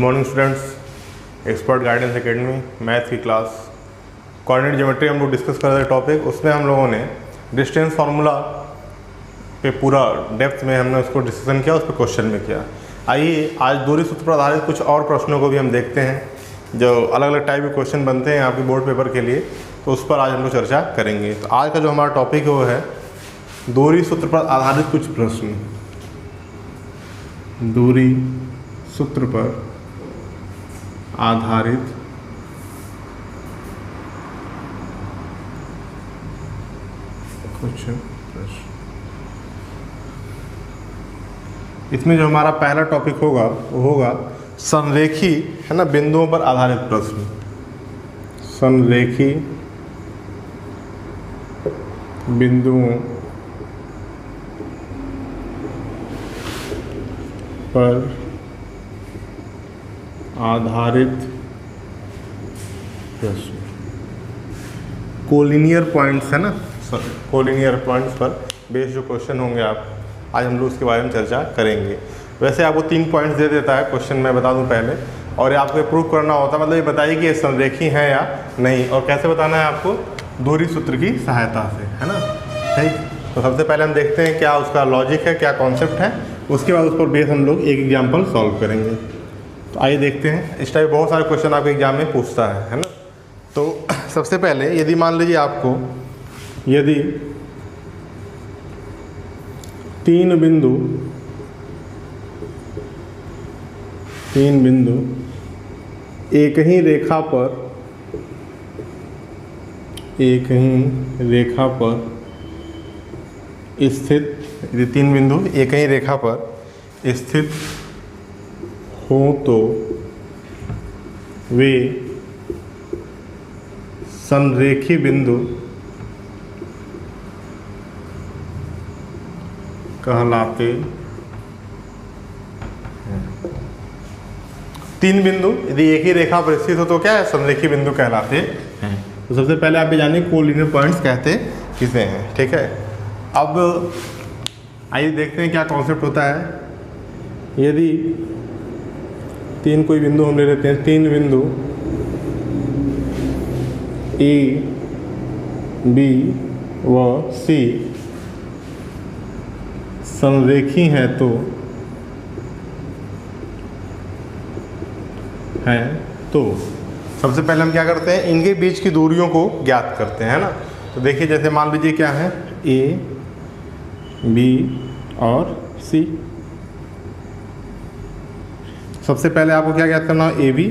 Morning students, expert guidance academy math की class coordinate geometry हम लोग डिस्कस कर रहे थे टॉपिक। उसमें हम लोगों ने डिस्टेंस फार्मूला पे पूरा डेप्थ में हमने उसको डिस्कशन किया, उस पर क्वेश्चन में किया। आइए आज दूरी सूत्र पर आधारित कुछ और प्रश्नों को भी हम देखते हैं जो अलग अलग टाइप के क्वेश्चन बनते हैं आपके बोर्ड पेपर के लिए, तो उस पर आज हम लोग चर्चा करेंगे। तो आज का जो हमारा टॉपिक है वो है दूरी सूत्र पर आधारित कुछ प्रश्न। दूरी सूत्र पर आधारित कुछ प्रश्न। इसमें जो हमारा पहला टॉपिक होगा वो होगा संरेखी, है ना, बिंदुओं पर आधारित प्रश्न। संरेखी बिंदुओं पर आधारित प्रश्न। कोलिनियर पॉइंट्स, है ना, कोलिनियर पॉइंट्स पर बेस्ड जो क्वेश्चन होंगे आप आज हम लोग उसके बारे में चर्चा करेंगे। वैसे आपको 3 पॉइंट्स दे देता है क्वेश्चन, मैं बता दूं पहले, और ये आपको प्रूव करना होता है, मतलब ये बताइए कि ये संरेखी है या नहीं, और कैसे बताना है आपको, दूरी सूत्र की सहायता से, है ना। ठीक, तो सबसे पहले हम देखते हैं क्या उसका लॉजिक है, क्या कॉन्सेप्ट है, उसके बाद उस पर बेस हम लोग एक एग्जाम्पल सॉल्व करेंगे। तो आइए देखते हैं। इस टाइप बहुत सारे क्वेश्चन आपके एग्जाम में पूछता है ना। तो सबसे पहले यदि मान लीजिए आपको, यदि तीन बिंदु एक ही रेखा पर स्थित, यदि 3 बिंदु एक ही रेखा पर स्थित हो तो वे संरेखी बिंदु कहलाते हैं। 3 बिंदु यदि एक ही रेखा पर स्थित हो तो क्या है, संरेखी बिंदु कहलाते हैं। तो सबसे पहले आप ये जानिए कोलिनियर पॉइंट्स कहते किसे हैं। ठीक है, अब आइए देखते हैं क्या कॉन्सेप्ट होता है। यदि 3 कोई बिंदु हम ले लेते हैं, 3 बिंदु ए, बी व सी संरेखी हैं तो सबसे पहले हम क्या करते हैं, इनके बीच की दूरियों को ज्ञात करते हैं, है ना। तो देखिए जैसे मान लीजिए क्या है, ए, बी और सी। सबसे पहले आपको क्या ज्ञात करना है, ए बी,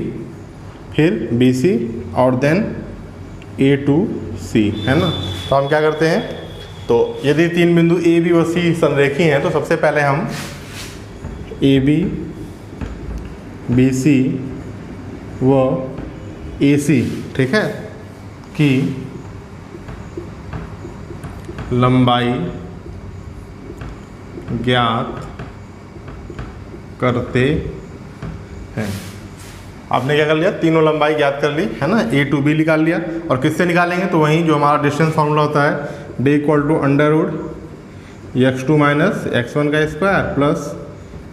फिर बी सी और देन ए टू सी, है ना। तो हम क्या करते हैं, तो यदि 3 बिंदु ए बी व सी संरेखी हैं तो सबसे पहले हम ए बी, बी सी व ए सी, ठीक है, की लंबाई ज्ञात करते हैं। आपने क्या कर लिया, तीनों लंबाई ज्ञात कर ली, है ना। ए टू बी निकाल लिया, और किससे निकालेंगे, तो वहीं जो हमारा डिस्टेंस फॉर्मूला होता है, D equal to under x2 माइनस x1 का square plus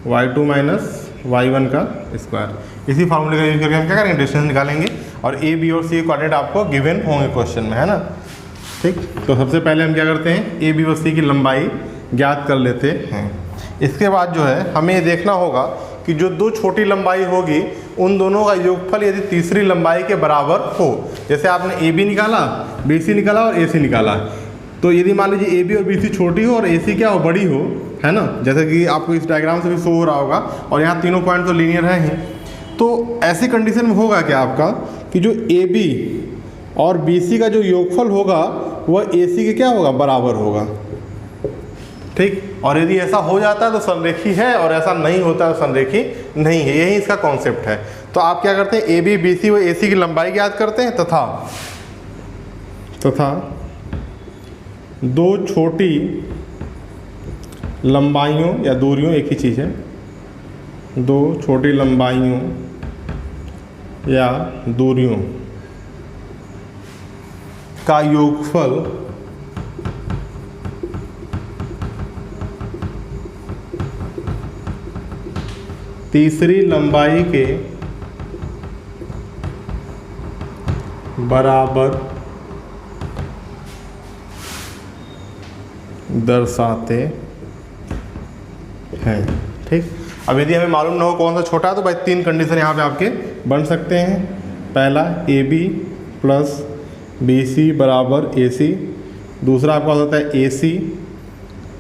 y2 minus y1 का स्क्वायर। इसी फार्मूले का यूज करके हम क्या करेंगे, डिस्टेंस निकालेंगे, और ए बी और सी कोऑर्डिनेट आपको गिवन होंगे क्वेश्चन में, है ना। ठीक, तो सबसे पहले हम क्या करते हैं, ए बी और सी की लंबाई ज्ञात कर लेते हैं। इसके बाद जो है हमें ये देखना होगा कि जो 2 छोटी लंबाई होगी उन दोनों का योगफल यदि तीसरी लंबाई के बराबर हो। जैसे आपने ए बी निकाला, बी सी निकाला और ए सी निकाला, तो यदि मान लीजिए ए बी और बी सी छोटी हो और ए सी क्या हो, बड़ी हो, है ना, जैसे कि आपको इस डायग्राम से भी शो हो रहा होगा, और यहाँ तीनों पॉइंट तो लीनियर हैं ही। तो ऐसी कंडीशन में होगा क्या आपका कि जो ए बी और बी सी का जो योगफल होगा वह ए सी के क्या होगा, बराबर होगा। ठीक, और यदि ऐसा हो जाता है तो संरेखी है, और ऐसा नहीं होता तो संरेखी नहीं है। यही इसका कॉन्सेप्ट है। तो आप क्या करते हैं, ए बी, बी सी व ए सी की लंबाई ज्ञात करते हैं तथा 2 छोटी लंबाइयों या दूरियों, एक ही चीज़ है, 2 छोटी लंबाइयों या दूरियों का योगफल तीसरी लंबाई के बराबर दर्शाते हैं। ठीक, अब यदि हमें मालूम ना हो कौन सा छोटा है तो भाई 3 कंडीशन यहाँ पे आपके बन सकते हैं। पहला AB प्लस BC बराबर AC, दूसरा आपका हो सकता है AC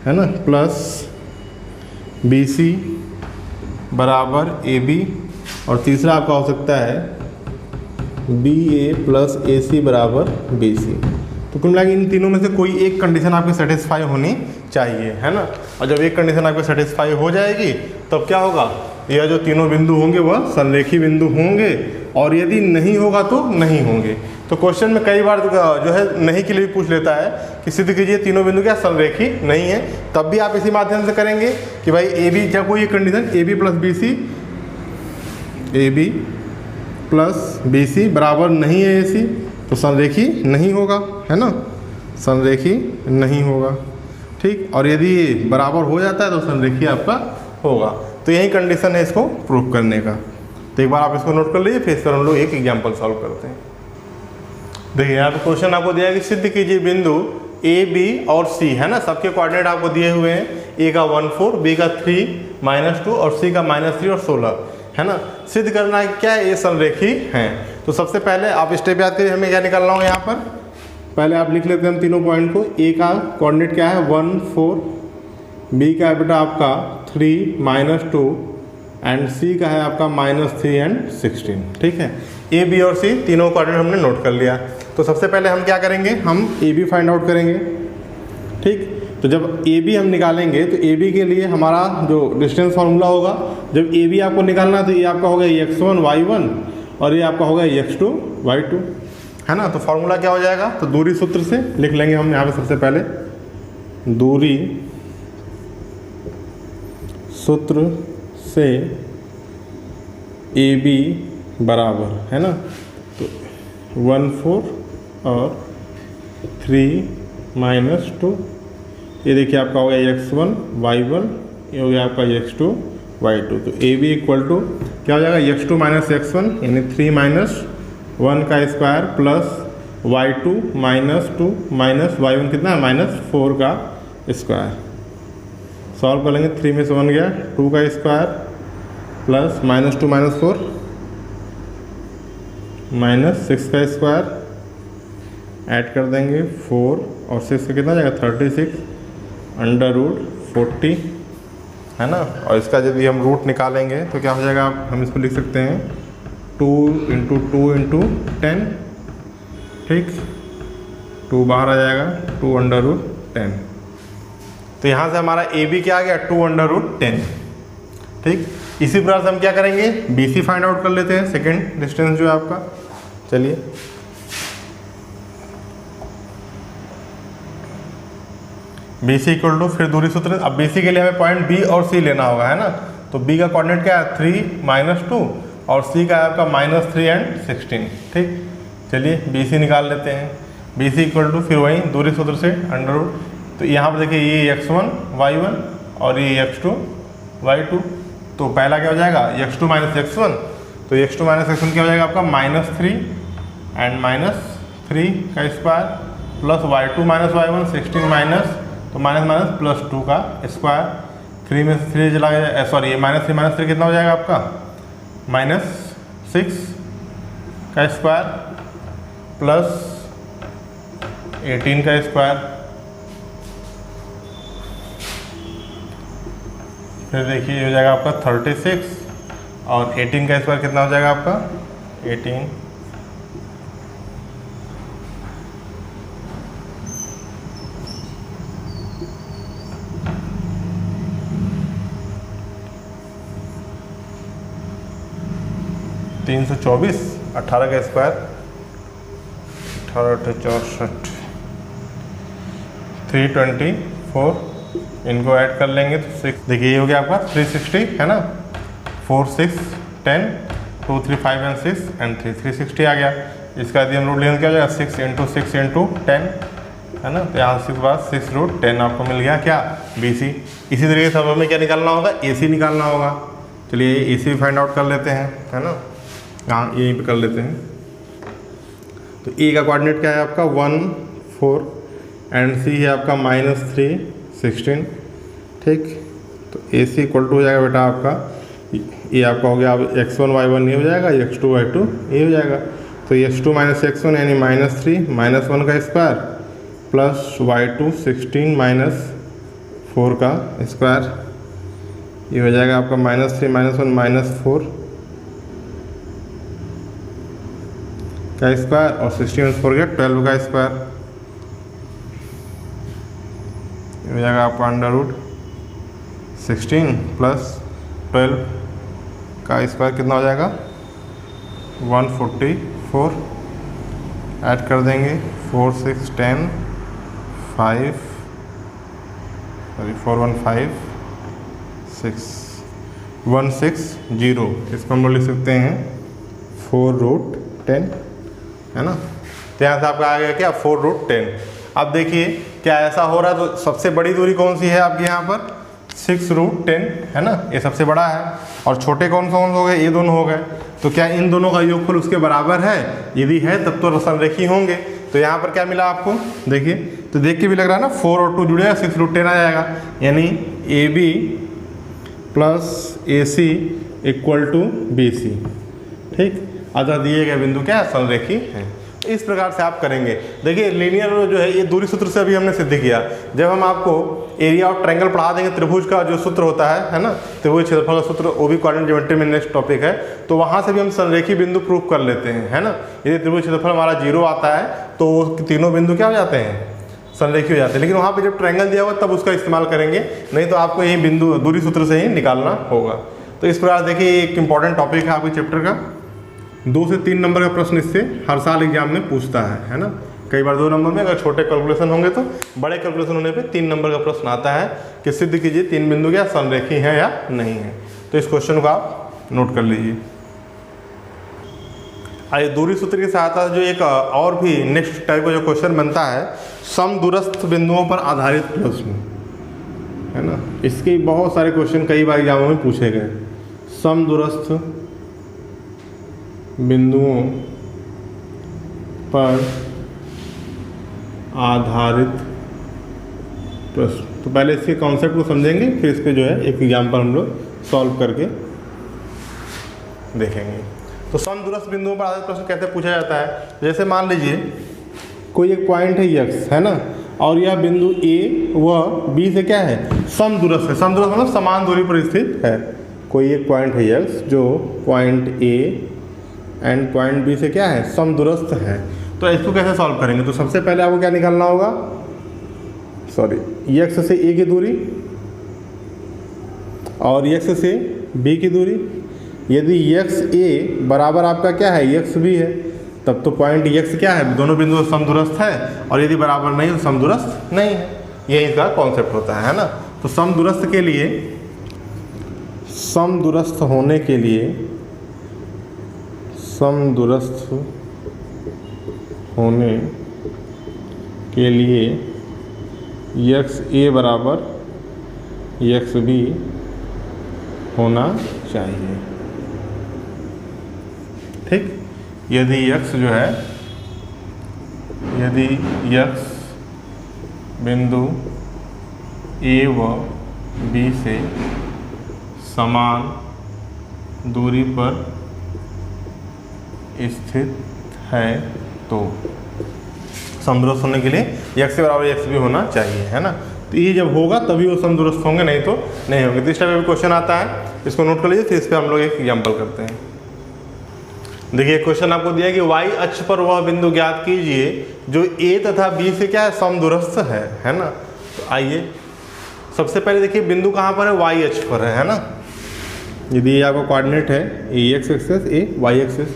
है ना प्लस BC बराबर AB, और तीसरा आपका हो सकता है BA प्लस AC बराबर BC। तो कुल मिला के इन तीनों में से कोई एक कंडीशन आपकी सेटिस्फाई होनी चाहिए, है ना। और जब एक कंडीशन आपकी सेटिस्फाई हो जाएगी तब क्या होगा, यह जो तीनों बिंदु होंगे वह संरेखी बिंदु होंगे, और यदि नहीं होगा तो नहीं होंगे। तो क्वेश्चन में कई बार जो है नहीं के लिए भी पूछ लेता है कि सिद्ध कीजिए तीनों बिंदु क्या संरेखी नहीं है, तब भी आप इसी माध्यम से करेंगे कि भाई AB, जब कोई कंडीशन AB प्लस BC बराबर नहीं है AC, तो संरेखी नहीं होगा, है ना, संरेखी नहीं होगा। ठीक, और यदि बराबर हो जाता है तो संरेखी आपका होगा। तो यही कंडीशन है इसको प्रूव करने का। तो एक बार आप इसको नोट कर लीजिए, फिर इसपर हम लोग एक एग्जाम्पल सॉल्व करते हैं। देखिए यहाँ पे क्वेश्चन आपको दिया है कि सिद्ध कीजिए बिंदु A, B और C, है ना, सबके कोऑर्डिनेट आपको दिए हुए हैं। A का 1 4, B का 3 -2 और C का -3 और 16, है ना। सिद्ध करना है क्या है, ये संरेखी हैं। तो सबसे पहले आप स्टेप याद करिए, हमें क्या निकालना होगा यहाँ पर। पहले आप लिख लेते हैं हम तीनों पॉइंट को। A का कोऑर्डिनेट क्या है 1 4, B का बेटा आपका 3 -2 एंड C का है आपका -3 एंड 16। ठीक है, A, B और C तीनों कोऑर्डिनेट हमने नोट कर लिया। तो सबसे पहले हम क्या करेंगे, हम AB फाइंड आउट करेंगे। ठीक, तो जब AB हम निकालेंगे तो AB के लिए हमारा जो डिस्टेंस फार्मूला होगा, जब AB आपको निकालना है तो ये आपका होगा x1 y1 और ये आपका होगा x2 y2, है ना। तो फार्मूला क्या हो जाएगा, तो दूरी सूत्र से लिख लेंगे हम यहाँ पे। सबसे पहले दूरी सूत्र से AB बराबर, है ना, तो 1 4 और 3 -2, ये देखिए आपका हो गया x1 y1, ये हो गया आपका x2 y2। तो AB इक्वल टू क्या हो जाएगा, x2 - x1 यानी 3 - 1 का square plus y2 -2 minus y1 कितना है -4 का स्क्वायर। सॉल्व कर लेंगे, 3 में से 1 गया, 2 का स्क्वायर प्लस -2 -4 -6 का स्क्वायर, ऐड कर देंगे 4 और 6 का कितना जाएगा 36 √40, है ना। और इसका यदि हम रूट निकालेंगे तो क्या हो जाएगा, हम इसको लिख सकते हैं 2 × 2 × 10। ठीक, 2 बाहर आ जाएगा, 2 √10। तो यहाँ से हमारा AB क्या आ गया 2 √10। ठीक, इसी प्रकार से हम क्या करेंगे, BC फाइंड आउट कर लेते हैं, सेकेंड डिस्टेंस जो है आपका। चलिए, BC इक्वल टू फिर दूरी सूत्र। अब BC के लिए हमें पॉइंट B और C लेना होगा, है ना। तो B का कोऑर्डिनेट क्या है 3 -2 और C का है आपका -3 एंड 16। ठीक, चलिए BC निकाल लेते हैं। BC इक्वल टू फिर वही दूरी सूत्र से अंडर रूट। तो यहाँ पर देखिए ये x1 y1 और ये x2 y2। तो पहला क्या हो जाएगा x2 - x1, तो x2 - x1 क्या हो जाएगा आपका -3 एंड -3 का square plus y2 - y1 16 minus, तो माइनस प्लस 2 का स्क्वायर। 3 में से 3 चला गया, सॉरी ये -3 - 3 कितना हो जाएगा आपका -6 का स्क्वायर प्लस 18 का स्क्वायर। फिर देखिए ये हो जाएगा आपका 36 और 18 का स्क्वायर कितना हो जाएगा आपका 18। (324) 18 का स्क्वायर 18 64 324, इनको ऐड कर लेंगे तो 6, देखिए ये हो गया आपका 360, है ना। 4 6 10 2 3 5 एंड 6 एंड 3 360 आ गया। इसका यदि हम रूट लेंगे क्या हो जाएगा 6 × 6 × 10, है ना। तो यहाँ 6 बाद 6√10 आपको मिल गया क्या BC। इसी तरीके से हमें क्या निकालना होगा AC निकालना होगा। चलिए AC फाइंड आउट कर लेते हैं, है ना। यहाँ यहीं पे कर लेते हैं। तो ए का कोऑर्डिनेट क्या है आपका 1 4 एंड सी है आपका -3 16। ठीक, तो ए सी इक्वल टू हो जाएगा बेटा आपका, ये आपका हो गया अब x1 y1 ये हो जाएगा, x2 y2 ये हो जाएगा। तो x2 - x1 यानी -3 -1 का स्क्वायर प्लस y2 16 - 4 का स्क्वायर, ये हो जाएगा आपका -3 -1 -4 का स्क्वायर और 16 4 गया 12 का स्क्वायर, ये हो जाएगा आपका √16 + 12 का स्क्वायर कितना हो जाएगा 144। ऐड कर देंगे 4 6 10 5 4 1 5 6 160। इसको हम लोग लिख सकते हैं 4√10, है ना। तो यहाँ से आपका आ गया क्या 4√10। अब देखिए क्या ऐसा हो रहा है, तो सबसे बड़ी दूरी कौन सी है आपके यहाँ पर 6√10, है ना, ये सबसे बड़ा है। और छोटे कौन कौन हो गए, ये दोनों हो गए। तो क्या इन दोनों का योगफल उसके बराबर है? यदि है तब तो संरेखी होंगे। तो यहाँ पर क्या मिला आपको, देखिए, तो देख के भी लग रहा है ना 4 और 2 जुड़ेगा 6√10 आ जाएगा, यानी AB + AC = BC। ठीक, अतः दिए गए बिंदु क्या संरेखी है। इस प्रकार से आप करेंगे। देखिए लीनियर जो है ये दूरी सूत्र से अभी हमने सिद्ध किया। जब हम आपको एरिया ऑफ ट्रायंगल पढ़ा देंगे, त्रिभुज का जो सूत्र होता है ना, त्रिभुज क्षेत्रफल का सूत्र, वो भी कोऑर्डिनेट ज्योमेट्री में नेक्स्ट टॉपिक है, तो वहाँ से भी हम संरेखी बिंदु प्रूव कर लेते हैं, है ना। यदि त्रिभुज क्षेत्रफल हमारा 0 आता है तो तीनों बिंदु क्या हो जाते हैं, संरेखी हो जाते हैं। लेकिन वहाँ पर जब ट्रायंगल दिया होगा तब उसका इस्तेमाल करेंगे, नहीं तो आपको यही बिंदु दूरी सूत्र से ही निकालना होगा। तो इस प्रकार देखिए एक इंपॉर्टेंट टॉपिक है आपके चैप्टर का। 2 से 3 नंबर का प्रश्न इससे हर साल एग्जाम में पूछता है ना। कई बार 2 नंबर में, अगर छोटे कैलकुलेशन होंगे तो, बड़े कैलकुलेशन होने पे 3 नंबर का प्रश्न आता है कि सिद्ध कीजिए 3 बिंदु क्या संरेखी हैं या नहीं है। तो इस क्वेश्चन को आप नोट कर लीजिए। आइए दूरी सूत्र की सहायता से जो एक और भी नेक्स्ट टाइप का जो क्वेश्चन बनता है, समदूरस्थ बिंदुओं पर आधारित प्रश्न, है ना। इसके बहुत सारे क्वेश्चन कई बार एग्जामों में पूछे गए। समदूरस्थ बिंदुओं पर आधारित प्रश्न। तो पहले इसके कॉन्सेप्ट को समझेंगे, फिर इस पे जो है एक एग्जाम्पल हम लोग सॉल्व करके देखेंगे। तो समदूरस्थ बिंदुओं पर आधारित प्रश्न कैसे पूछा जाता है, जैसे मान लीजिए कोई एक पॉइंट है x, है ना, और यह बिंदु A व B से क्या है समदूरस्थ है। समदूरस्थ मतलब समान दूरी पर स्थित है। कोई एक पॉइंट है x जो point A and point B से क्या है समदूरस्थ है। तो इसको कैसे सॉल्व करेंगे, तो सबसे पहले आपको क्या निकालना होगा, x से A की दूरी और x से B की दूरी। यदि XA बराबर आपका क्या है XB है, तब तो पॉइंट x क्या है, दोनों बिंदु समदूरस्थ है, और यदि बराबर नहीं तो समदूरस्थ नहीं है। यही इसका कॉन्सेप्ट होता है ना। तो समदूरस्थ के लिए, समदूरस्थ होने के लिए, समदूरस्थ होने के लिए XA बराबर XB होना चाहिए। ठीक, यदि x जो है, यदि x बिंदु A व B से समान दूरी पर स्थित है तो समदूरस्थ होने के लिए x के बराबर XB होना चाहिए, है ना। तो ये जब होगा तभी वो समदूरस्थ होंगे, नहीं तो नहीं होंगे। तो इस टाइप का क्वेश्चन आता है, इसको नोट कर लीजिए, फिर इस पर हम लोग एक एग्जाम्पल करते हैं। देखिए क्वेश्चन आपको दिया कि y अक्ष पर वह बिंदु ज्ञात कीजिए जो A तथा B से क्या है समदूरस्थ है ना। तो आइए सबसे पहले देखिए बिंदु कहाँ पर है, y अक्ष पर है ना। यदि ये आपका कोऑर्डिनेट है x axis, a y axis,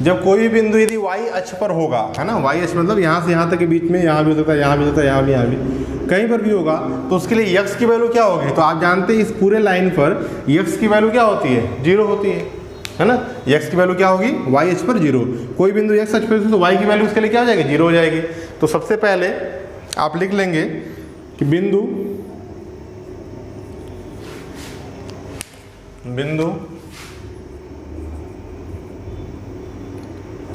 जब कोई भी बिंदु यदि y अक्ष पर होगा, है ना, y अक्ष मतलब यहाँ से यहाँ तक के बीच में, यहाँ भी हो सकता है, यहाँ भी हो सकता है, यहाँ भी कहीं पर भी होगा, तो उसके लिए x की वैल्यू क्या होगी। तो आप जानते हैं इस पूरे लाइन पर x की वैल्यू क्या होती है, 0 होती है ना। x की वैल्यू क्या होगी, y अक्ष पर 0। कोई बिंदु x अक्ष पर तो y की वैल्यू उसके लिए क्या हो जाएगी, 0 हो जाएगी। तो सबसे पहले आप लिख लेंगे कि बिंदु P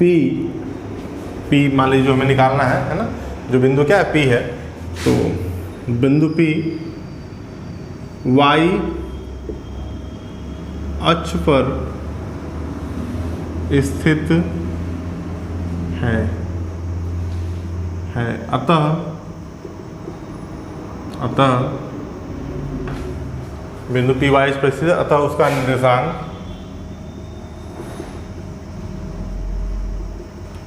पी मान लीजिए जो हमें निकालना है ना, जो बिंदु क्या है, पी है। तो बिंदु पी वाई अक्ष पर स्थित है। अतः बिंदु पी वाई अक्ष पर स्थित है, अतः उसका निर्देशांक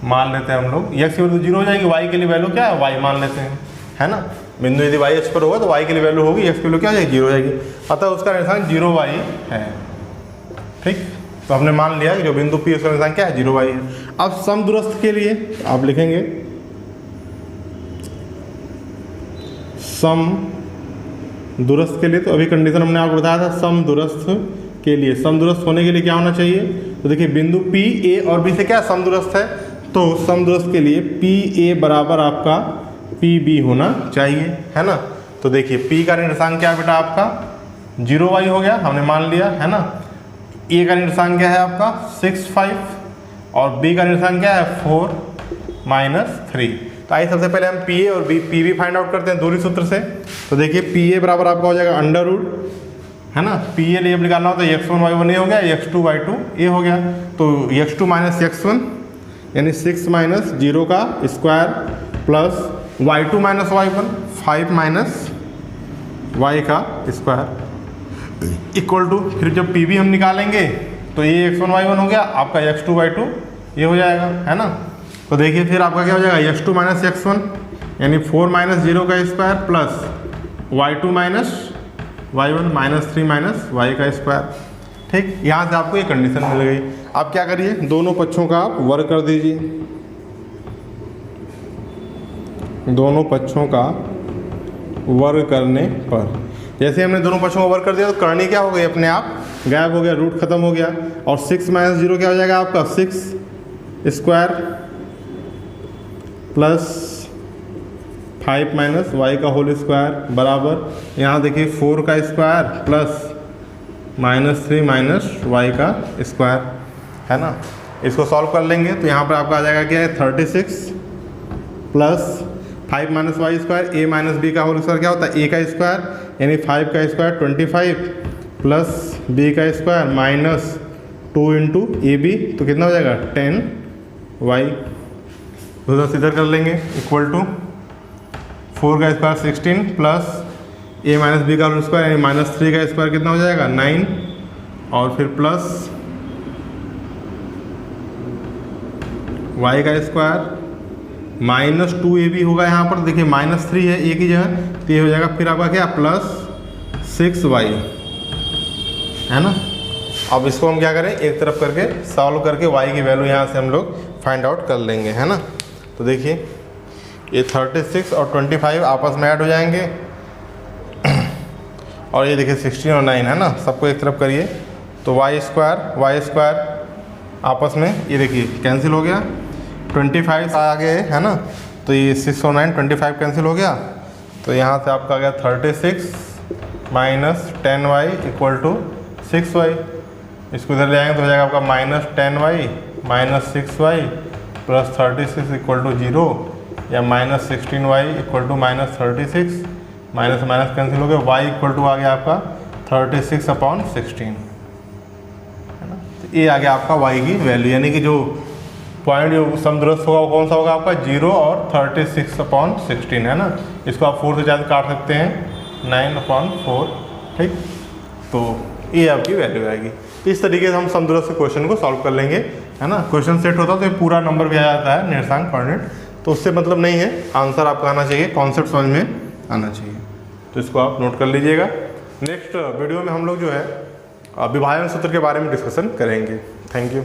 मान लेते हैं हम लोग, x की वैल्यू 0 हो जाएगी, y के लिए वैल्यू क्या है, y मान लेते हैं, है ना। बिंदु यदि y अक्ष पर होगा तो y के लिए वैल्यू होगी, x की वैल्यू क्या हो जाएगी, 0 हो जाएगी। अतः उसका निर्देशांक 0y है। ठीक, तो हमने मान लिया कि जो बिंदु P उसका निर्देशांक क्या है, 0y है। अब समदूरस्थ के लिए आप लिखेंगे समदूरस्थ के लिए, तो अभी कंडीशन हमने आपको बताया था समदूरस्थ के लिए। समदूरस्थ होने के लिए क्या होना चाहिए, तो देखिए बिंदु P A और B से क्या समदूरस्थ है, तो समदूरस्थ के लिए पी ए बराबर आपका पी बी होना चाहिए, है ना। तो देखिए P का निर्देशांक क्या है बेटा आपका 0y हो गया, हमने मान लिया, है ना। A का निर्देशांक क्या है आपका 6 5 और B का निर्देशांक क्या है 4 -3। तो आइए सबसे पहले हम पी ए और पी बी फाइंड आउट करते हैं दूरी सूत्र से। तो देखिए पी ए बराबर आपका हो जाएगा अंडर रूट, है ना। पी ए लिए निकालना हो तो x1 y1 ए हो गया, x2 y2 ए हो गया। तो x2 - x1 यानी 6 - 0 का square plus y2 - y1 5 - y का स्क्वायर इक्वल टू, फिर जब पी बी हम निकालेंगे तो ये x1 y1 हो गया, आपका x2 y2 ये हो जाएगा, है ना। तो देखिए फिर आपका क्या हो जाएगा x2 - x1 यानी 4 - 0 का square plus y2 - y1 -3 - y का स्क्वायर। ठीक, यहाँ से आपको ये कंडीशन मिल गई। अब क्या करिए, दोनों पक्षों का आप वर्ग कर दीजिए, दोनों पक्षों का वर्ग करने पर जैसे हमने दोनों पक्षों का वर्ग कर दिया तो करनी क्या हो गई, अपने आप गायब हो गया, रूट खत्म हो गया। और 6 - 0 क्या हो जाएगा आपका 6 स्क्वायर प्लस 5 - y का होल स्क्वायर बराबर, यहाँ देखिए 4 का स्क्वायर प्लस -3 - y का स्क्वायर, है ना। इसको सॉल्व कर लेंगे तो यहाँ पर आपका आ जाएगा क्या है 36 plus 5 - y square, a - b का होल स्क्वायर क्या होता है, a का स्क्वायर यानी 5 का स्क्वायर 25 प्लस b का स्क्वायर -2 × ab, तो कितना हो जाएगा 10y। तो इधर कर लेंगे इक्वल टू 4 का स्क्वायर 16 प्लस a - b का होल स्क्वायर यानी -3 का स्क्वायर कितना हो जाएगा 9 और फिर प्लस y का स्क्वायर -2ab होगा, यहाँ पर देखिए -3 है a की जगह, तो ये हो जाएगा फिर आपका क्या प्लस 6y, है ना। अब इसको हम क्या करें, एक तरफ करके सॉल्व करके y की वैल्यू यहाँ से हम लोग फाइंड आउट कर लेंगे, है ना। तो देखिए ये 36 और 25 आपस में ऐड हो जाएंगे और ये देखिए 16 और 9, है ना, सबको एक तरफ करिए तो y स्क्वायर आपस में ये देखिए कैंसिल हो गया, 25 आगे है ना, तो ये 6 और 9 25 कैंसिल हो गया। तो यहाँ से आपका आ गया 36 - 10y = 6y। इसको इधर ले आएंगे तो हो जाएगा आपका -10y - 6y प्लस 36 = 0 या -16y = -36, माइनस माइनस कैंसिल हो गया, y = आ गया आपका 36/16, है ना। तो ये आ गया आपका y की वैल्यू, यानी कि जो पॉइंट जो समदूरस्थ होगा वो कौन सा होगा आपका 0 और 36/16, है ना। इसको आप 4 से ज़्यादा काट सकते हैं 9/4, ठीक। तो ये आपकी वैल्यू आएगी। इस तरीके से हम समदूरस्थ क्वेश्चन को सॉल्व कर लेंगे, है ना। क्वेश्चन सेट होता है तो ये पूरा नंबर भी आ जाता है निर्देशांक कोऑर्डिनेट, तो उससे मतलब नहीं है, आंसर आपका आना चाहिए, कॉन्सेप्ट समझ में आना चाहिए। तो इसको आप नोट कर लीजिएगा। नेक्स्ट वीडियो में हम लोग जो है विभाजन सूत्र के बारे में डिस्कशन करेंगे। Thank you.